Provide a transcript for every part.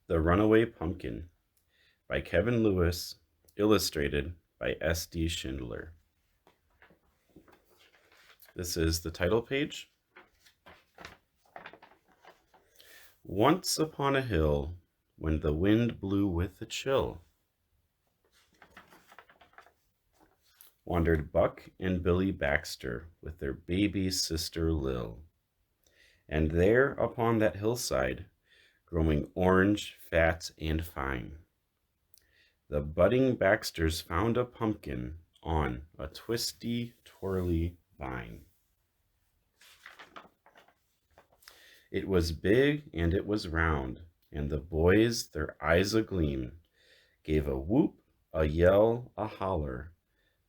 The Runaway Pumpkin by Kevin Lewis, illustrated by S.D. Schindler. This is the title page. Once upon a hill, when the wind blew with a chill, wandered Buck and Billy Baxter with their baby sister Lil. And there upon that hillside, growing orange, fat, and fine, the budding Baxters found a pumpkin on a twisty, twirly vine. It was big and it was round, and the boys, their eyes agleam, gave a whoop, a yell, a holler.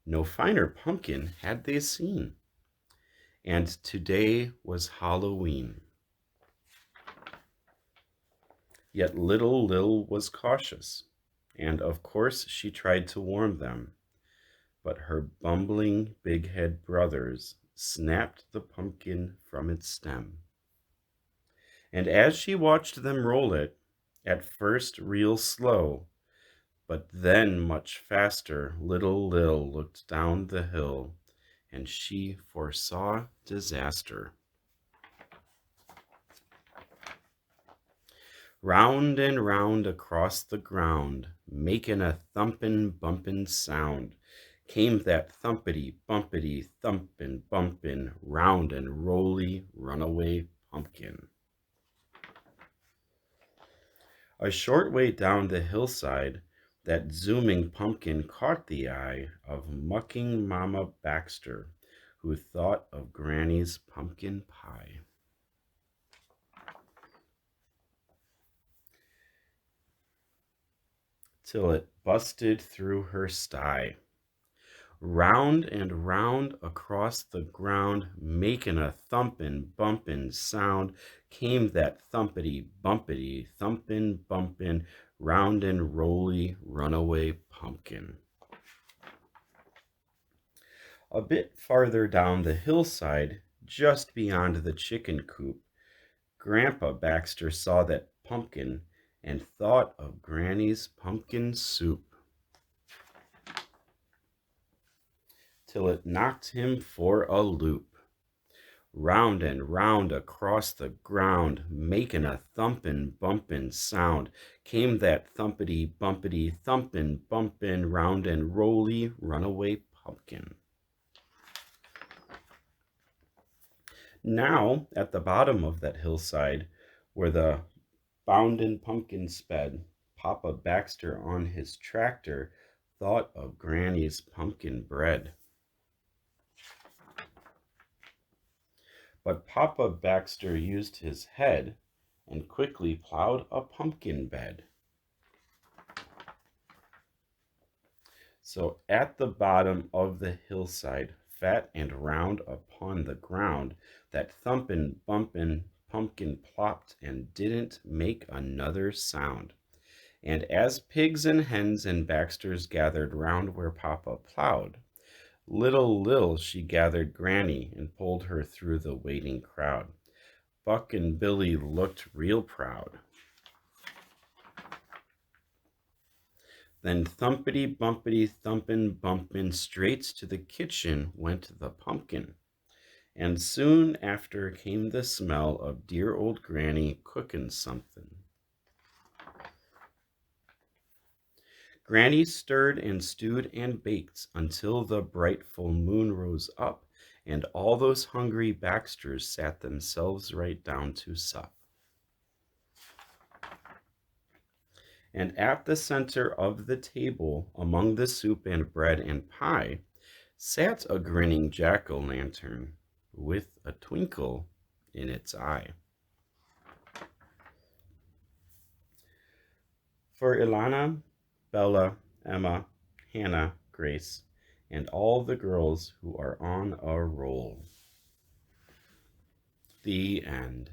No finer pumpkin had they seen. And today was Halloween. Yet little Lil was cautious, and of course she tried to warn them. But her bumbling big-head brothers snapped the pumpkin from its stem. And as she watched them roll it, at first real slow, but then much faster, little Lil looked down the hill, and she foresaw disaster. Round and round across the ground, makin' a thumpin' bumpin' sound, came that thumpity bumpity thumpin' bumpin' round and rolly runaway pumpkin. A short way down the hillside, that zooming pumpkin caught the eye of mucking Mama Baxter, who thought of Granny's pumpkin pie. Till it busted through her sty. Round and round across the ground, making a thumpin' bumpin' sound, came that thumpity bumpity thumpin' bumpin' round and rolly runaway pumpkin. A bit farther down the hillside, just beyond the chicken coop, Grandpa Baxter saw that pumpkin and thought of Granny's pumpkin soup. Till it knocked him for a loop. Round and round across the ground, making a thumpin' bumpin' sound, came that thumpity bumpity thumpin' bumpin' round and rolly runaway pumpkin. Now, at the bottom of that hillside, where the boundin' pumpkin sped, Papa Baxter on his tractor thought of Granny's pumpkin bread. But Papa Baxter used his head and quickly plowed a pumpkin bed. So at the bottom of the hillside, fat and round upon the ground, that thumpin' bumpin' pumpkin plopped and didn't make another sound. And as pigs and hens and Baxters gathered round where Papa plowed, little Lil she gathered Granny and pulled her through the waiting crowd. Buck and Billy looked real proud. Then thumpity bumpity thumpin' bumpin' straight to the kitchen went the pumpkin. And soon after came the smell of dear old Granny cookin' something. Granny stirred and stewed and baked until the bright full moon rose up, and all those hungry Baxters sat themselves right down to sup. And at the center of the table, among the soup and bread and pie, sat a grinning jack-o'-lantern with a twinkle in its eye. For Ilana, Bella, Emma, Hannah, Grace, and all the girls who are on a roll. The end.